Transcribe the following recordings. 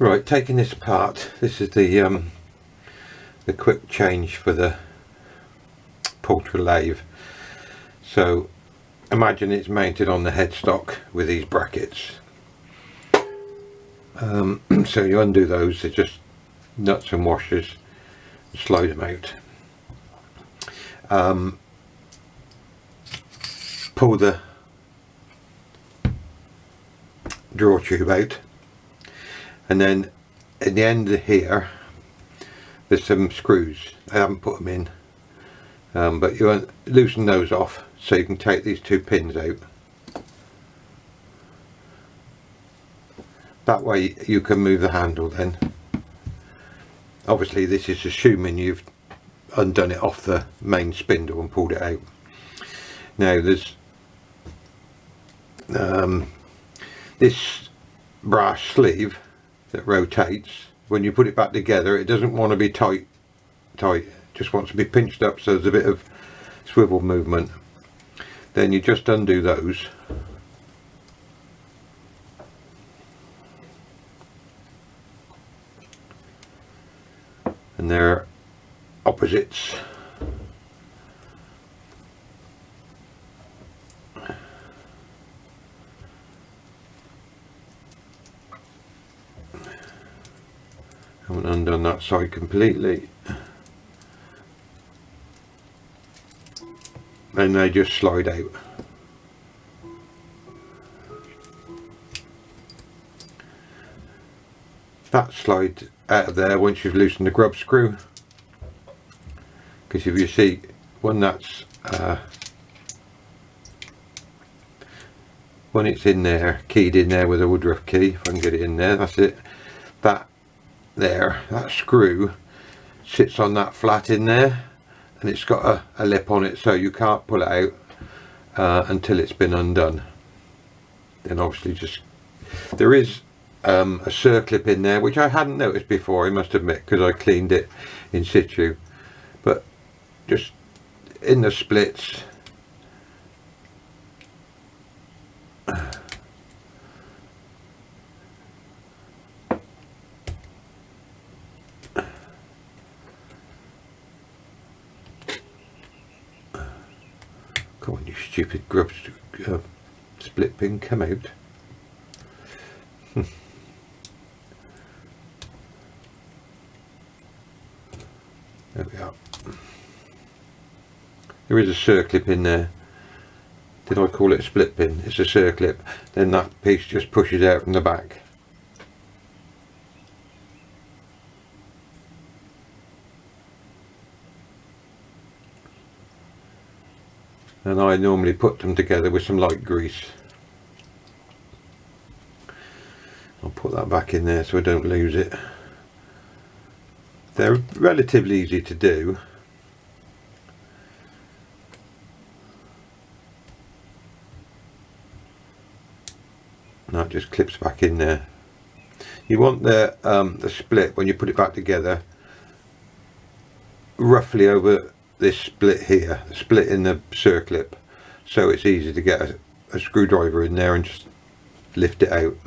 Right, taking this apart, this is the quick change for the Pultra lathe. So imagine it's mounted on the headstock with these brackets. So you undo those, they're just nuts and washers, slide them out. Pull the draw tube out, and then at the end of here there's some screws. I haven't put them in, but you loosen those off so you can take these two pins out. That way you can move the handle then. Obviously this is assuming you've undone it off the main spindle and pulled it out. Now there's this brass sleeve that rotates. When you put it back together, it doesn't want to be tight, it just wants to be pinched up, so there's a bit of swivel movement. Then you just undo those, and they're opposites. Haven't undone that side completely. Then they just slide out. That slides out of there once you've loosened the grub screw, because if you see when that's when it's in there, keyed in there with a Woodruff key, if I can get it in there, that's it. That screw sits on that flat in there, and it's got a lip on it, so you can't pull it out until it's been undone. Then obviously just, there is a circlip in there which I hadn't noticed before, I must admit, because I cleaned it in situ, but just in the splits come on, you stupid grub split pin, come out. There we are. There is a circlip in there. Did I call it a split pin? It's a circlip. Then that piece just pushes out from the back. And I normally put them together with some light grease. I'll put that back in there so I don't lose it. They're relatively easy to do. And that just clips back in there. You want the split, when you put it back together, roughly over this split here, the split in the circlip, so it's easy to get a screwdriver in there and just lift it out.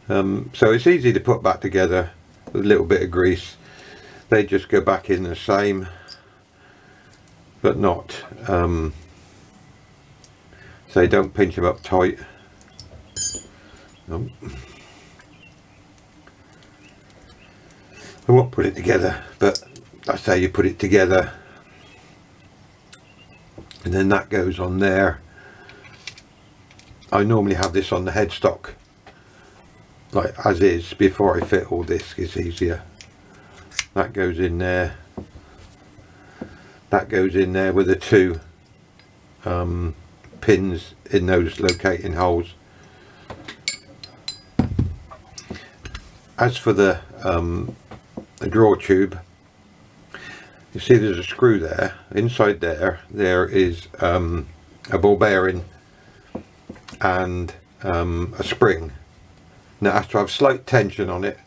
So it's easy to put back together with a little bit of grease. They just go back in the same, but not so you don't pinch them up tight. Oh. I won't put it together, but that's how you put it together. And then that goes on there. I normally have this on the headstock, like as is, before I fit all this. It's easier. That goes in there. That goes in there with the two pins in those locating holes. As for the draw tube, you see there's a screw there. Inside there is a ball bearing and a spring. Now it has to have slight tension on it,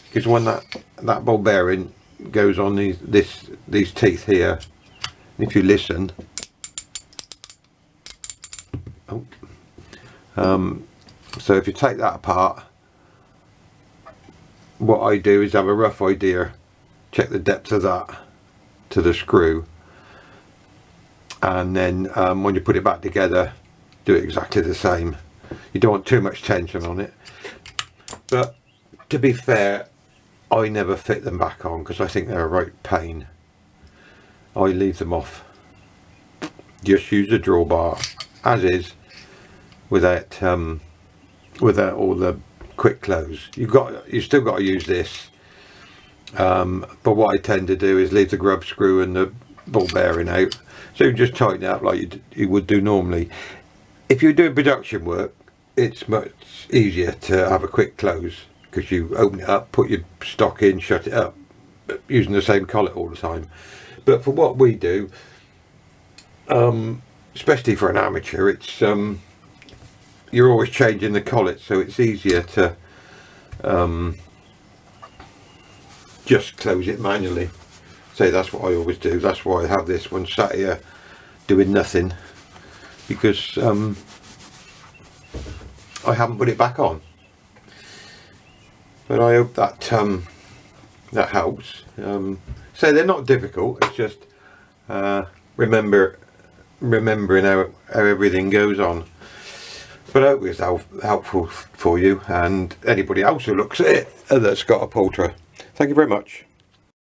because when that ball bearing goes on these teeth here, if you listen, so if you take that apart, what I do is have a rough idea, check the depth of that to the screw, and then when you put it back together, do it exactly the same. You don't want too much tension on it, but to be fair, I never fit them back on because I think they're a right pain. I leave them off. Just use the drawbar as is, without all the quick close. You still got to use this, but what I tend to do is leave the grub screw and the ball bearing out, so you just tighten it up like you would do normally. If you're doing production work, it's much easier to have a quick close because you open it up, put your stock in, shut it up, using the same collet all the time. But for what we do, especially for an amateur, it's you're always changing the collet, so it's easier to just close it manually. So that's what I always do. That's why I have this one sat here doing nothing, because I haven't put it back on. But I hope that that helps. So they're not difficult, it's just remembering how everything goes on. But I hope it's helpful for you and anybody else who looks at it that's got a Pultra. Thank you very much.